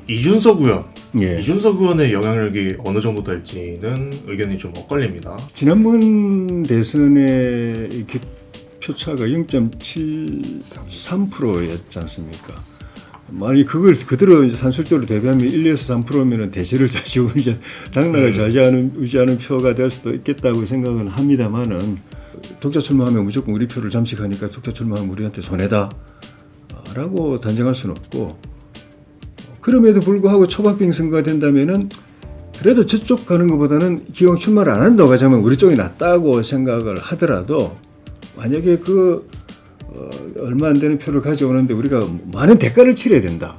이준석 의원, 예. 이준석 의원의 영향력이 어느 정도 될지는 의견이 좀 엇갈립니다. 지난번 대선의 표차가 0.73%였지 않습니까? 만약 그걸 그대로 이제 산술적으로 대비하면 1에서 3%면은 대세를 좌지우지 당락을 의지하는 표가 될 수도 있겠다고 생각은 합니다만은 독자 출마하면 무조건 우리 표를 잠식하니까 독자 출마하면 우리한테 손해다라고 단정할 수는 없고, 그럼에도 불구하고 초박빙 선거가 된다면은 그래도 저쪽 가는 것보다는 기왕 출마를 안 한다고 하자면 우리 쪽이 낫다고 생각을 하더라도, 만약에 얼마 안 되는 표를 가져오는데 우리가 많은 대가를 치러야 된다.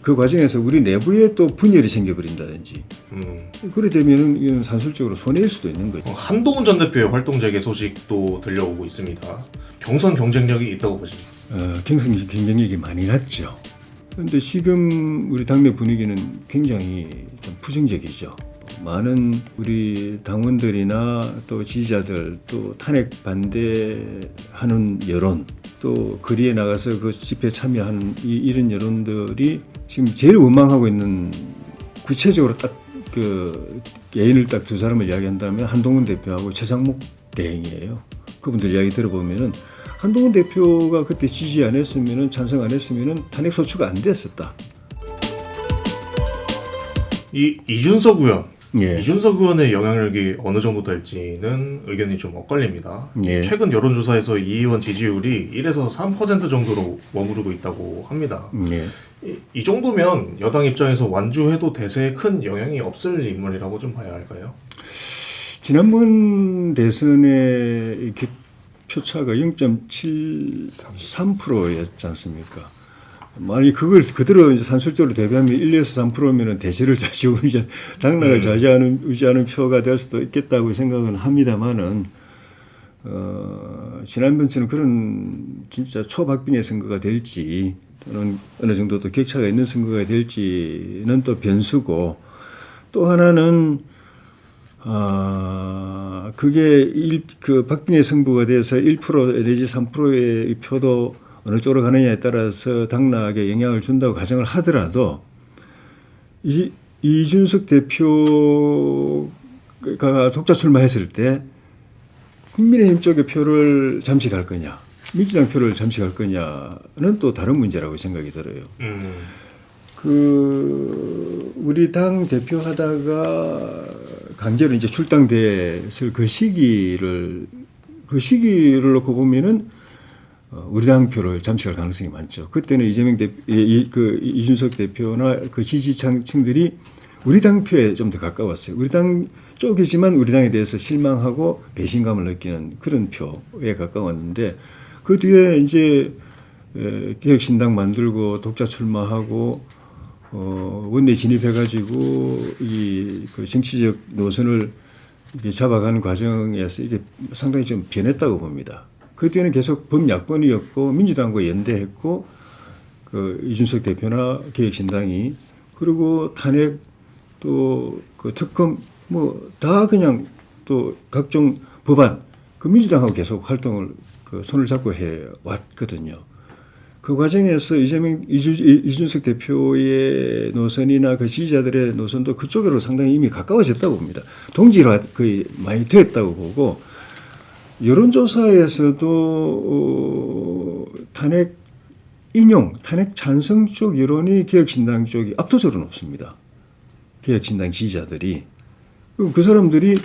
그 과정에서 우리 내부에 또 분열이 생겨버린다든지. 그래 되면은 이건 산술적으로 손해일 수도 있는 거죠. 한동훈 전 대표의 활동 재개 소식도 들려오고 있습니다. 경선 경쟁력이 있다고 보십니까? 경선 경쟁력이 많이 낮죠. 그런데 지금 우리 당내 분위기는 굉장히 좀 부정적이죠. 많은 우리 당원들이나 또 지지자들, 또 탄핵 반대하는 여론, 또 거리에 나가서 그 집회에 참여하는 이런 여론들이 지금 제일 원망하고 있는, 구체적으로 딱 개인을 딱 두 사람을 이야기한다면 한동훈 대표하고 최상목 대행이에요. 그분들 이야기 들어보면은 한동훈 대표가 그때 지지 안 했으면은, 찬성 안 했으면은 탄핵 소추가 안 됐었다. 이준석 의원, 예. 이준석 의원의 영향력이 어느 정도 될지는 의견이 좀 엇갈립니다. 예. 최근 여론조사에서 이 의원 지지율이 1에서 3% 정도로 머무르고 있다고 합니다. 예. 이 정도면 여당 입장에서 완주해도 대세에 큰 영향이 없을 인물이라고 좀 봐야 할까요? 지난번 대선의 표차가 0.73%였지 않습니까? 만약 그걸 그대로 이제 산술적으로 대비하면 1에서 3%면은 대세를 좌지우지 당락을 의지하는 표가 될 수도 있겠다고 생각은 합니다만은, 지난번처럼 그런 진짜 초박빙의 선거가 될지, 또는 어느 정도 또 격차가 있는 선거가 될지는 또 변수고, 또 하나는 그게 그 박빙의 승부가 돼서 1% 내지 3%의 표도 어느 쪽으로 가느냐에 따라서 당락에 영향을 준다고 가정을 하더라도, 이준석 대표가 독자 출마했을 때 국민의힘 쪽의 표를 잠식할 거냐, 민주당 표를 잠식할 거냐는 또 다른 문제라고 생각이 들어요. 우리 당 대표하다가 강제로 이제 출당됐을 그 시기를 놓고 보면은 우리 당 표를 잠식할 가능성이 많죠. 그때는 이준석 대표나 그 지지층들이 우리 당 표에 좀 더 가까웠어요. 우리 당 쪽이지만 우리 당에 대해서 실망하고 배신감을 느끼는 그런 표에 가까웠는데, 그 뒤에 이제 개혁신당 만들고 독자 출마하고 원내 진입해가지고 그 정치적 노선을 잡아가는 과정에서 이게 상당히 좀 변했다고 봅니다. 그 뒤에는 계속 범야권이었고 민주당과 연대했고, 이준석 대표나 개혁신당이, 그리고 탄핵 또 그 특검 다 그냥 또 각종 법안 민주당하고 계속 활동을 손을 잡고 해 왔거든요. 그 과정에서 이준석 대표의 노선이나 그 지지자들의 노선도 그쪽으로 상당히 이미 가까워졌다고 봅니다. 동질화 거의 많이 됐다고 보고, 여론조사에서도 탄핵 찬성 쪽 여론이 개혁신당 쪽이 압도적으로 높습니다. 개혁신당 지지자들이. 그 사람들이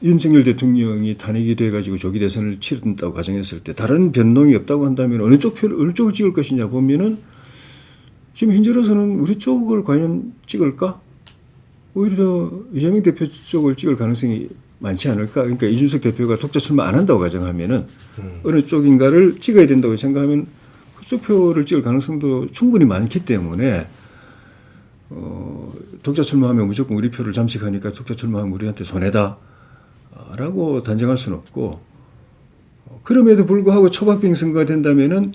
윤석열 대통령이 탄핵이 돼가지고 조기 대선을 치른다고 가정했을 때 다른 변동이 없다고 한다면 어느 쪽을 찍을 것이냐 보면은, 지금 현재로서는 우리 쪽을 과연 찍을까? 오히려 이재명 대표 쪽을 찍을 가능성이 많지 않을까? 그러니까 이준석 대표가 독자 출마 안 한다고 가정하면은 어느 쪽인가를 찍어야 된다고 생각하면 그쪽 표를 찍을 가능성도 충분히 많기 때문에, 독자 출마하면 무조건 우리 표를 잠식하니까 독자 출마하면 우리한테 손해다라고 단정할 수는 없고, 그럼에도 불구하고 초박빙 선거가 된다면은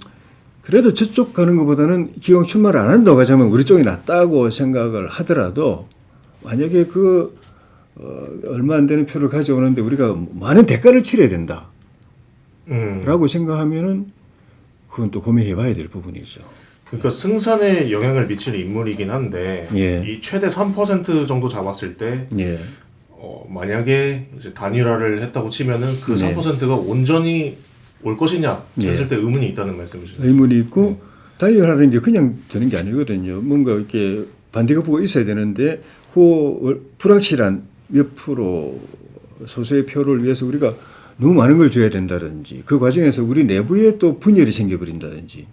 그래도 저쪽 가는 것보다는 기왕 출마를 안 한다고 하자면 우리 쪽이 낫다고 생각을 하더라도, 만약에 얼마 안 되는 표를 가져오는데 우리가 많은 대가를 치러야 된다라고 생각하면은 그건 또 고민해 봐야 될 부분이죠. 그러니까 승산에 영향을 미칠 인물이긴 한데 예. 이 최대 3% 정도 잡았을 때 예. 만약에 이제 단일화를 했다고 치면은 그 네. 3%가 온전히 올 것이냐 했을 예. 때 의문이 있다는 말씀이시죠. 의문이 있고 단일화라는 게 그냥 되는 게 아니거든요. 뭔가 이렇게 반대급부가 있어야 되는데 그 불확실한 몇 프로 소수의 표를 위해서 우리가 너무 많은 걸 줘야 된다든지 그 과정에서 우리 내부에 또 분열이 생겨버린다든지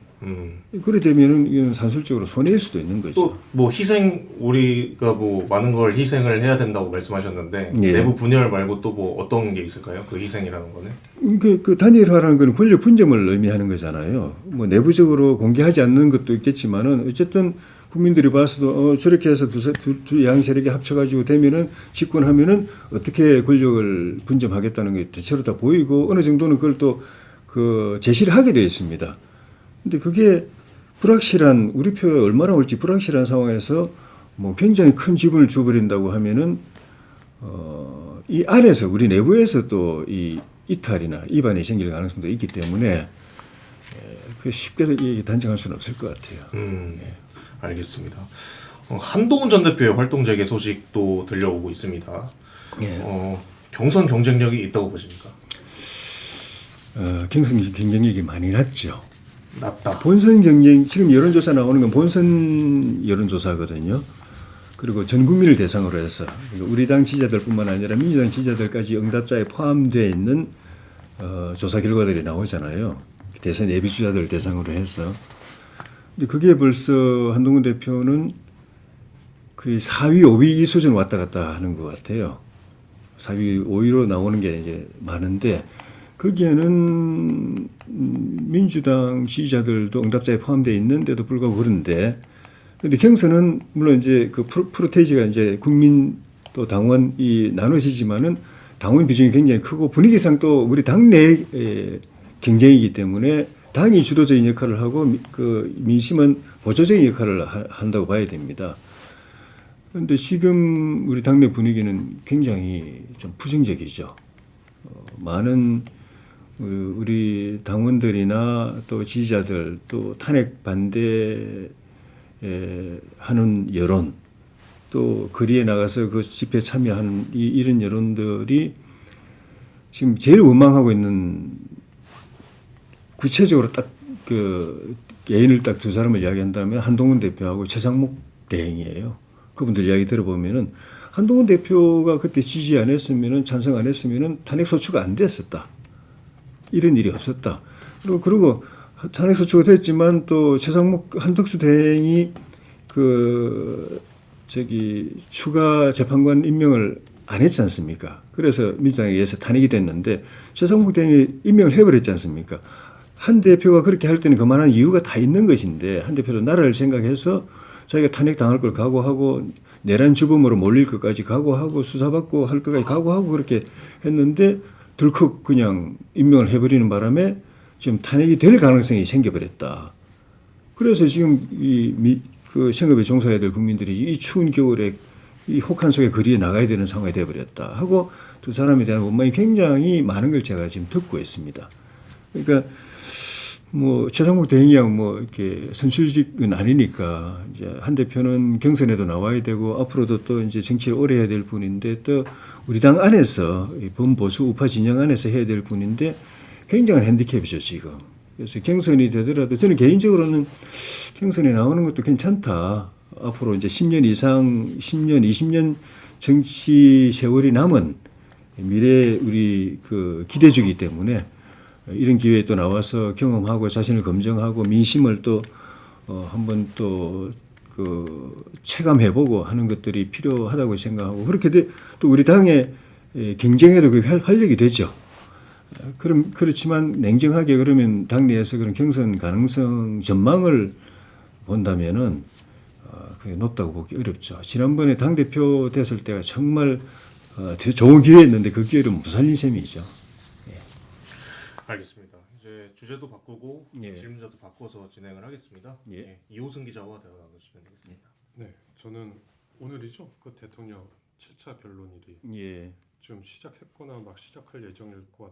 그래 되면은 이건 산술적으로 손해일 수도 있는 거죠. 또 뭐 희생 우리가 뭐 많은 걸 희생을 해야 된다고 말씀하셨는데 예. 내부 분열 말고 또 뭐 어떤 게 있을까요? 그 희생이라는 거는? 그 단일화라는 건 권력 분점을 의미하는 거잖아요. 뭐 내부적으로 공개하지 않는 것도 있겠지만은 어쨌든 국민들이 봐서도 저렇게 해서 두 양 세력이 합쳐가지고 되면은 집권하면은 어떻게 권력을 분점하겠다는 게 대체로 다 보이고 어느 정도는 그걸 또 그 제시를 하게 되어 있습니다. 근데 그게 불확실한 우리 표에 얼마나 올지 불확실한 상황에서 뭐 굉장히 큰 지분을 줘버린다고 하면은 이 안에서 우리 내부에서 또 이 이탈이나 이반이 생길 가능성도 있기 때문에 그 쉽게 단정할 수는 없을 것 같아요. 알겠습니다. 한동훈 전 대표의 활동 재개 소식도 들려오고 있습니다. 예. 경선 경쟁력이 있다고 보십니까? 경선 경쟁력이 많이 낮죠. 낮다. 본선 경쟁 지금 여론조사 나오는 건 본선 여론조사거든요. 그리고 전 국민을 대상으로 해서 우리 당 지지자들뿐만 아니라 민주당 지지자들까지 응답자에 포함되어 있는 조사 결과들이 나오잖아요. 대선 예비 주자들 대상으로 해서. 근데 그게 벌써 한동훈 대표는 그 4위, 5위 이 수준 왔다 갔다 하는 것 같아요. 4위, 5위로 나오는 게 이제 많은데 거기에는 민주당 지지자들도 응답자에 포함되어 있는데도 불구하고 그런데 근데 경선은 물론 이제 그 프로테이지가 이제 국민 또 당원이 나눠지지만은 당원 비중이 굉장히 크고 분위기상 또 우리 당내 경쟁이기 때문에 당이 주도적인 역할을 하고 그 민심은 보조적인 역할을 한다고 봐야 됩니다. 그런데 지금 우리 당내 분위기는 굉장히 좀 부정적이죠. 많은 우리 당원들이나 또 지지자들 또 탄핵 반대 하는 여론 또 거리에 나가서 그 집회에 참여하는 이런 여론들이 지금 제일 원망하고 있는 구체적으로 딱 그 개인을 딱 두 사람을 이야기한다면 한동훈 대표하고 최상목 대행이에요. 그분들 이야기 들어보면은 한동훈 대표가 그때 지지 안 했으면은 찬성 안 했으면은 탄핵 소추가 안 됐었다. 이런 일이 없었다. 그리고 탄핵 소추가 됐지만 또 최상목 한덕수 대행이 추가 재판관 임명을 안 했지 않습니까? 그래서 민주당에 의해서 탄핵이 됐는데 최상목 대행이 임명을 해버렸지 않습니까? 한 대표가 그렇게 할 때는 그만한 이유가 다 있는 것인데 한 대표도 나라를 생각해서 자기가 탄핵 당할 걸 각오하고 내란 주범으로 몰릴 것까지 각오하고 수사받고 할 것까지 각오하고 그렇게 했는데 덜컥 그냥 임명을 해버리는 바람에 지금 탄핵이 될 가능성이 생겨버렸다. 그래서 지금 그 생업에 종사해야 될 국민들이 이 추운 겨울에 이 혹한 속에 거리에 나가야 되는 상황이 되어버렸다 하고 두 사람에 대한 원망이 굉장히 많은 걸 제가 지금 듣고 있습니다. 그러니까 뭐 최상목 대행이야 뭐 이렇게 선출직은 아니니까 이제 한 대표는 경선에도 나와야 되고 앞으로도 또 이제 정치를 오래 해야 될 분인데 또 우리 당 안에서 범보수 우파 진영 안에서 해야 될 분인데 굉장한 핸디캡이죠 지금. 그래서 경선이 되더라도 저는 개인적으로는 경선에 나오는 것도 괜찮다. 앞으로 이제 10년 이상 10년 20년 정치 세월이 남은 미래 우리 그 기대주기 때문에. 이런 기회에 또 나와서 경험하고 자신을 검증하고 민심을 또 한번 또 그 체감해보고 하는 것들이 필요하다고 생각하고 그렇게 또 우리 당의 경쟁에도 그 활력이 되죠. 그렇지만 냉정하게 그러면 당내에서 그런 경선 가능성 전망을 본다면은 그게 높다고 보기 어렵죠. 지난번에 당 대표 됐을 때가 정말 좋은 기회였는데 그 기회를 못 살린 셈이죠. 알겠습니다. 이제 주제도 바꾸고 예. 질문자도 바꿔서 진행을 하겠습니다. 예. 이호승 기자와 대화 나누시면 되겠습니다. 네, 저는 오늘이죠. 그 대통령 7차 변론일이 예. 지금 시작했거나 막 시작할 예정일 것